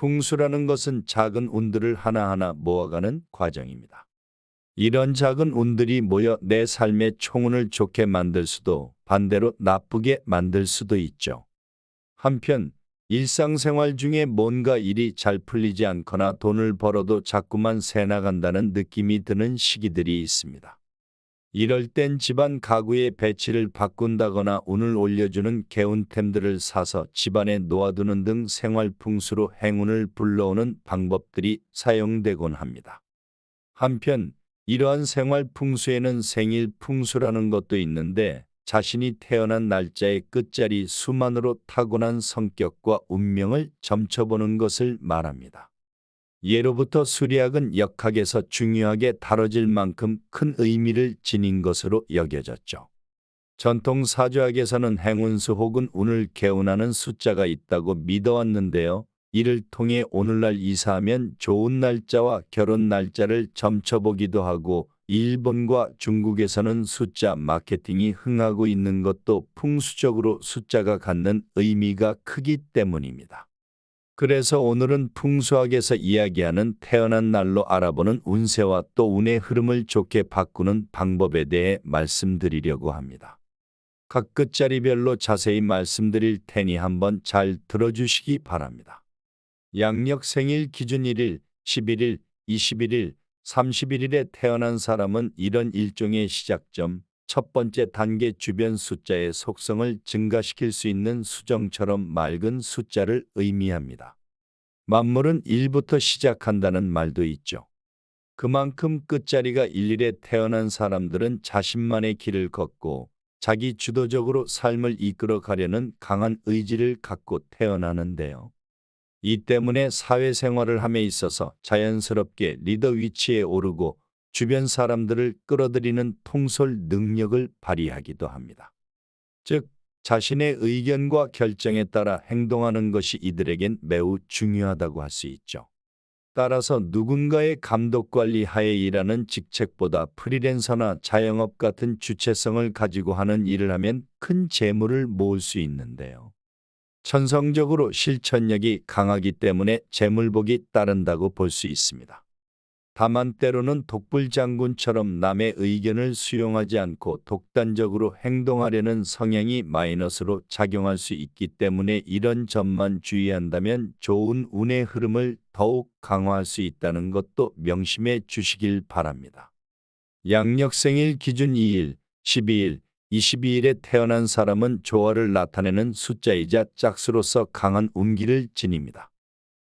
풍수라는 것은 작은 운들을 하나하나 모아가는 과정입니다. 이런 작은 운들이 모여 내 삶의 총운을 좋게 만들 수도 반대로 나쁘게 만들 수도 있죠. 한편 일상생활 중에 뭔가 일이 잘 풀리지 않거나 돈을 벌어도 자꾸만 새 나간다는 느낌이 드는 시기들이 있습니다. 이럴 땐 집안 가구의 배치를 바꾼다거나 운을 올려주는 개운템들을 사서 집안에 놓아두는 등 생활 풍수로 행운을 불러오는 방법들이 사용되곤 합니다. 한편 이러한 생활 풍수에는 생일 풍수라는 것도 있는데 자신이 태어난 날짜의 끝자리 수만으로 타고난 성격과 운명을 점쳐보는 것을 말합니다. 예로부터 수리학은 역학에서 중요하게 다뤄질 만큼 큰 의미를 지닌 것으로 여겨졌죠. 전통 사주학에서는 행운수 혹은 운을 개운하는 숫자가 있다고 믿어왔는데요. 이를 통해 오늘날 이사하면 좋은 날짜와 결혼 날짜를 점쳐보기도 하고 일본과 중국에서는 숫자 마케팅이 흥하고 있는 것도 풍수적으로 숫자가 갖는 의미가 크기 때문입니다. 그래서 오늘은 풍수학에서 이야기하는 태어난 날로 알아보는 운세와 또 운의 흐름을 좋게 바꾸는 방법에 대해 말씀드리려고 합니다. 각 끝자리별로 자세히 말씀드릴 테니 한번 잘 들어주시기 바랍니다. 양력 생일 기준 1일, 11일, 21일, 31일에 태어난 사람은 이런 일종의 시작점, 첫 번째 단계 주변 숫자의 속성을 증가시킬 수 있는 수정처럼 맑은 숫자를 의미합니다. 만물은 1부터 시작한다는 말도 있죠. 그만큼 끝자리가 11에 태어난 사람들은 자신만의 길을 걷고 자기 주도적으로 삶을 이끌어 가려는 강한 의지를 갖고 태어나는데요. 이 때문에 사회생활을 함에 있어서 자연스럽게 리더 위치에 오르고 주변 사람들을 끌어들이는 통솔 능력을 발휘하기도 합니다. 즉, 자신의 의견과 결정에 따라 행동하는 것이 이들에겐 매우 중요하다고 할 수 있죠. 따라서 누군가의 감독관리 하에 일하는 직책보다 프리랜서나 자영업 같은 주체성을 가지고 하는 일을 하면 큰 재물을 모을 수 있는데요. 천성적으로 실천력이 강하기 때문에 재물복이 따른다고 볼 수 있습니다. 다만 때로는 독불장군처럼 남의 의견을 수용하지 않고 독단적으로 행동하려는 성향이 마이너스로 작용할 수 있기 때문에 이런 점만 주의한다면 좋은 운의 흐름을 더욱 강화할 수 있다는 것도 명심해 주시길 바랍니다. 양력생일 기준 2일, 12일, 22일에 태어난 사람은 조화를 나타내는 숫자이자 짝수로서 강한 운기를 지닙니다.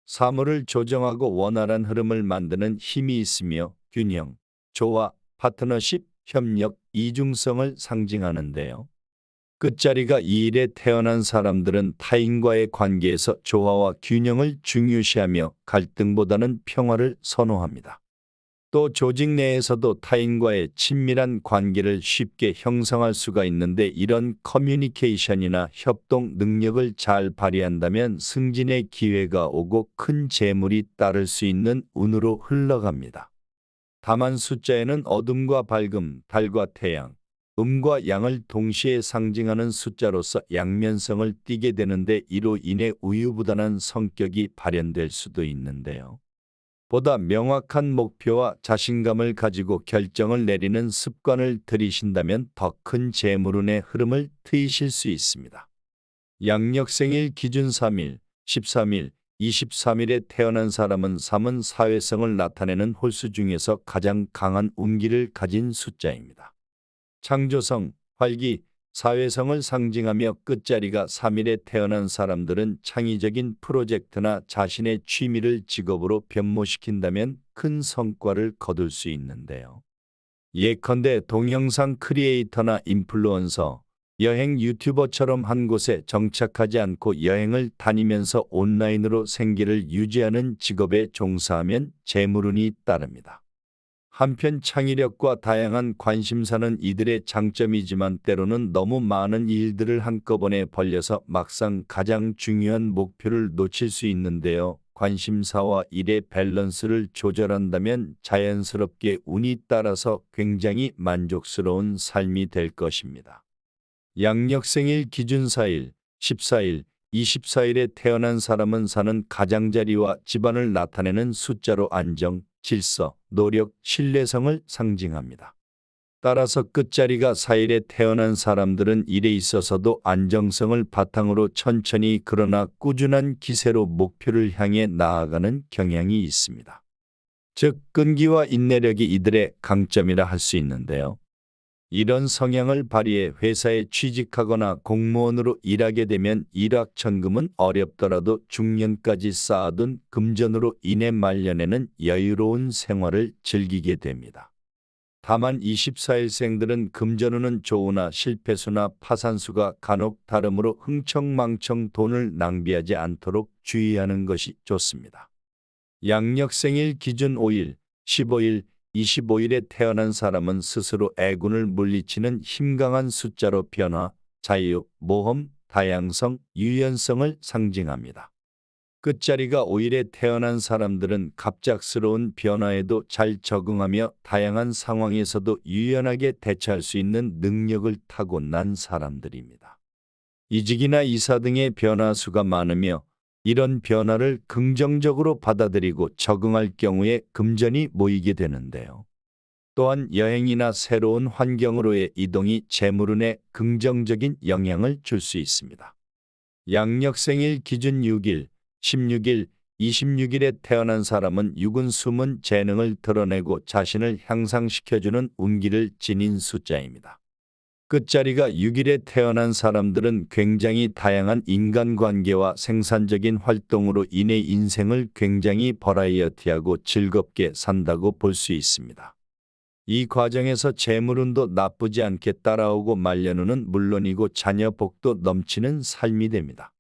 사물을 조정하고 원활한 흐름을 만드는 힘이 있으며 균형, 조화, 파트너십, 협력, 이중성을 상징하는데요. 끝자리가 2일에 태어난 사람들은 타인과의 관계에서 조화와 균형을 중요시하며 갈등보다는 평화를 선호합니다. 또 조직 내에서도 타인과의 친밀한 관계를 쉽게 형성할 수가 있는데 이런 커뮤니케이션이나 협동 능력을 잘 발휘한다면 승진의 기회가 오고 큰 재물이 따를 수 있는 운으로 흘러갑니다. 다만 숫자에는 어둠과 밝음, 달과 태양, 음과 양을 동시에 상징하는 숫자로서 양면성을 띠게 되는데 이로 인해 우유부단한 성격이 발현될 수도 있는데요. 보다 명확한 목표와 자신감을 가지고 결정을 내리는 습관을 들이신다면 더 큰 재물운의 흐름을 트이실 수 있습니다. 양력생일 기준 3일, 13일, 23일에 태어난 사람은 3은 사회성을 나타내는 홀수 중에서 가장 강한 운기를 가진 숫자입니다. 창조성, 활기, 사회성을 상징하며 끝자리가 3일에 태어난 사람들은 창의적인 프로젝트나 자신의 취미를 직업으로 변모시킨다면 큰 성과를 거둘 수 있는데요. 예컨대 동영상 크리에이터나 인플루언서, 여행 유튜버처럼 한 곳에 정착하지 않고 여행을 다니면서 온라인으로 생계를 유지하는 직업에 종사하면 재물운이 따릅니다. 한편 창의력과 다양한 관심사는 이들의 장점이지만 때로는 너무 많은 일들을 한꺼번에 벌려서 막상 가장 중요한 목표를 놓칠 수 있는데요. 관심사와 일의 밸런스를 조절한다면 자연스럽게 운이 따라서 굉장히 만족스러운 삶이 될 것입니다. 양력생일 기준 4일, 14일, 24일에 태어난 사람은 사는 가장자리와 집안을 나타내는 숫자로 안정, 질서, 노력, 신뢰성을 상징합니다. 따라서 끝자리가 4일에 태어난 사람들은 일에 있어서도 안정성을 바탕으로 천천히 그러나 꾸준한 기세로 목표를 향해 나아가는 경향이 있습니다. 즉, 끈기와 인내력이 이들의 강점이라 할 수 있는데요. 이런 성향을 발휘해 회사에 취직하거나 공무원으로 일하게 되면 일확천금은 어렵더라도 중년까지 쌓아둔 금전으로 인해 말년에는 여유로운 생활을 즐기게 됩니다. 다만 24일생들은 금전운은 좋으나 실패수나 파산수가 간혹 다름으로 흥청망청 돈을 낭비하지 않도록 주의하는 것이 좋습니다. 양력생일 기준 5일, 15일, 25일에 태어난 사람은 스스로 애군을 물리치는 힘강한 숫자로 변화, 자유, 모험, 다양성, 유연성을 상징합니다. 끝자리가 5일에 태어난 사람들은 갑작스러운 변화에도 잘 적응하며 다양한 상황에서도 유연하게 대처할 수 있는 능력을 타고난 사람들입니다. 이직이나 이사 등의 변화수가 많으며 이런 변화를 긍정적으로 받아들이고 적응할 경우에 금전이 모이게 되는데요. 또한 여행이나 새로운 환경으로의 이동이 재물운에 긍정적인 영향을 줄 수 있습니다. 양력생일 기준 6일, 16일, 26일에 태어난 사람은 육은 숨은 재능을 드러내고 자신을 향상시켜주는 운기를 지닌 숫자입니다. 끝자리가 6일에 태어난 사람들은 굉장히 다양한 인간관계와 생산적인 활동으로 인해 인생을 굉장히 버라이어티하고 즐겁게 산다고 볼 수 있습니다. 이 과정에서 재물운도 나쁘지 않게 따라오고 말년운은 물론이고 자녀 복도 넘치는 삶이 됩니다.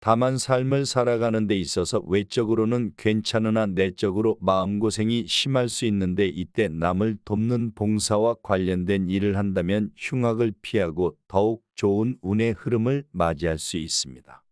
다만 삶을 살아가는 데 있어서 외적으로는 괜찮으나 내적으로 마음고생이 심할 수 있는데 이때 남을 돕는 봉사와 관련된 일을 한다면 흉악을 피하고 더욱 좋은 운의 흐름을 맞이할 수 있습니다.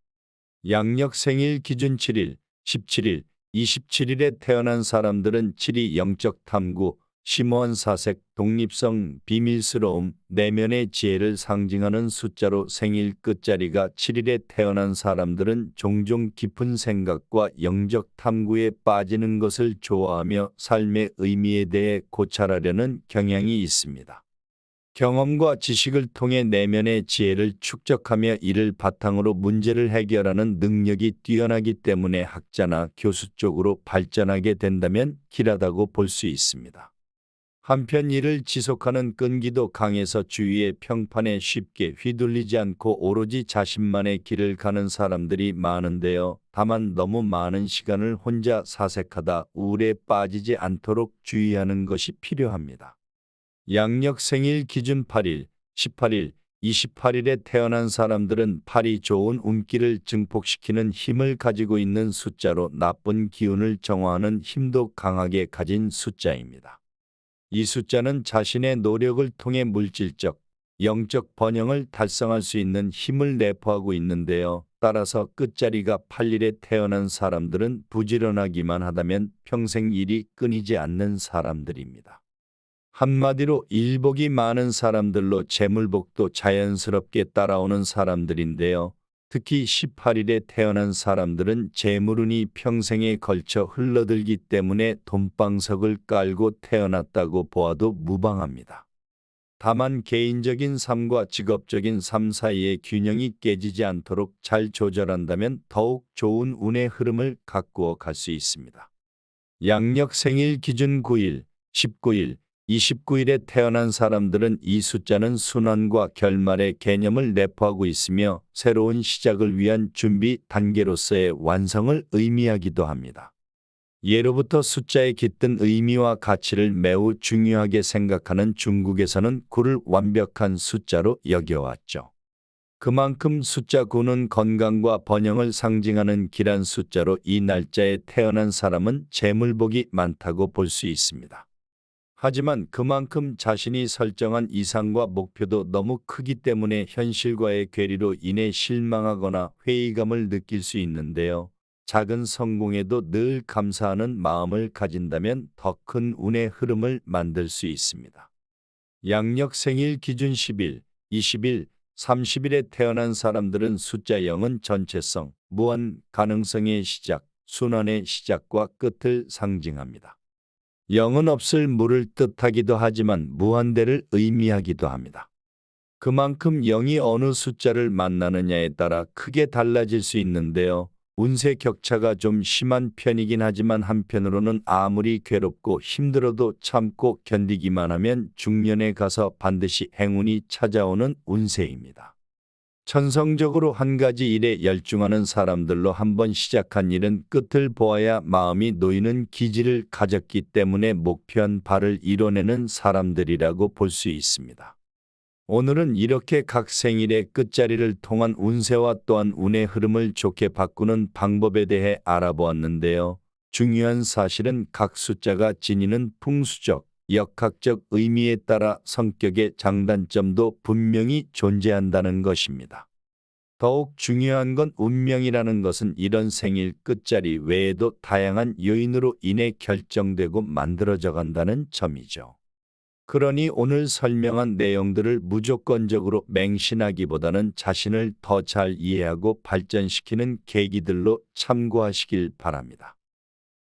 양력 생일 기준 7일, 17일, 27일에 태어난 사람들은 7이 영적 탐구, 심오한 사색, 독립성, 비밀스러움, 내면의 지혜를 상징하는 숫자로 생일 끝자리가 7일에 태어난 사람들은 종종 깊은 생각과 영적 탐구에 빠지는 것을 좋아하며 삶의 의미에 대해 고찰하려는 경향이 있습니다. 경험과 지식을 통해 내면의 지혜를 축적하며 이를 바탕으로 문제를 해결하는 능력이 뛰어나기 때문에 학자나 교수 쪽으로 발전하게 된다면 길하다고 볼 수 있습니다. 한편 이를 지속하는 끈기도 강해서 주위의 평판에 쉽게 휘둘리지 않고 오로지 자신만의 길을 가는 사람들이 많은데요. 다만 너무 많은 시간을 혼자 사색하다 우울에 빠지지 않도록 주의하는 것이 필요합니다. 양력 생일 기준 8일, 18일, 28일에 태어난 사람들은 팔이 좋은 운기를 증폭시키는 힘을 가지고 있는 숫자로 나쁜 기운을 정화하는 힘도 강하게 가진 숫자입니다. 이 숫자는 자신의 노력을 통해 물질적, 영적 번영을 달성할 수 있는 힘을 내포하고 있는데요. 따라서 끝자리가 8일에 태어난 사람들은 부지런하기만 하다면 평생 일이 끊이지 않는 사람들입니다. 한마디로 일복이 많은 사람들로 재물복도 자연스럽게 따라오는 사람들인데요. 특히 18일에 태어난 사람들은 재물운이 평생에 걸쳐 흘러들기 때문에 돈방석을 깔고 태어났다고 보아도 무방합니다. 다만 개인적인 삶과 직업적인 삶 사이의 균형이 깨지지 않도록 잘 조절한다면 더욱 좋은 운의 흐름을 가꾸어 갈 수 있습니다. 양력 생일 기준 9일, 19일, 29일에 태어난 사람들은 이 숫자는 순환과 결말의 개념을 내포하고 있으며 새로운 시작을 위한 준비 단계로서의 완성을 의미하기도 합니다. 예로부터 숫자의 깃든 의미와 가치를 매우 중요하게 생각하는 중국에서는 9를 완벽한 숫자로 여겨왔죠. 그만큼 숫자 9는 건강과 번영을 상징하는 길한 숫자로 이 날짜에 태어난 사람은 재물복이 많다고 볼 수 있습니다. 하지만 그만큼 자신이 설정한 이상과 목표도 너무 크기 때문에 현실과의 괴리로 인해 실망하거나 회의감을 느낄 수 있는데요. 작은 성공에도 늘 감사하는 마음을 가진다면 더 큰 운의 흐름을 만들 수 있습니다. 양력 생일 기준 10일, 20일, 30일에 태어난 사람들은 숫자 0은 전체성, 무한 가능성의 시작, 순환의 시작과 끝을 상징합니다. 0은 없을 무를 뜻하기도 하지만 무한대를 의미하기도 합니다. 그만큼 0이 어느 숫자를 만나느냐에 따라 크게 달라질 수 있는데요. 운세 격차가 좀 심한 편이긴 하지만 한편으로는 아무리 괴롭고 힘들어도 참고 견디기만 하면 중년에 가서 반드시 행운이 찾아오는 운세입니다. 천성적으로 한 가지 일에 열중하는 사람들로 한번 시작한 일은 끝을 보아야 마음이 놓이는 기질을 가졌기 때문에 목표한 바를 이뤄내는 사람들이라고 볼 수 있습니다. 오늘은 이렇게 각 생일의 끝자리를 통한 운세와 또한 운의 흐름을 좋게 바꾸는 방법에 대해 알아보았는데요. 중요한 사실은 각 숫자가 지니는 풍수적, 역학적 의미에 따라 성격의 장단점도 분명히 존재한다는 것입니다. 더욱 중요한 건 운명이라는 것은 이런 생일 끝자리 외에도 다양한 요인으로 인해 결정되고 만들어져 간다는 점이죠. 그러니 오늘 설명한 내용들을 무조건적으로 맹신하기보다는 자신을 더 잘 이해하고 발전시키는 계기들로 참고하시길 바랍니다.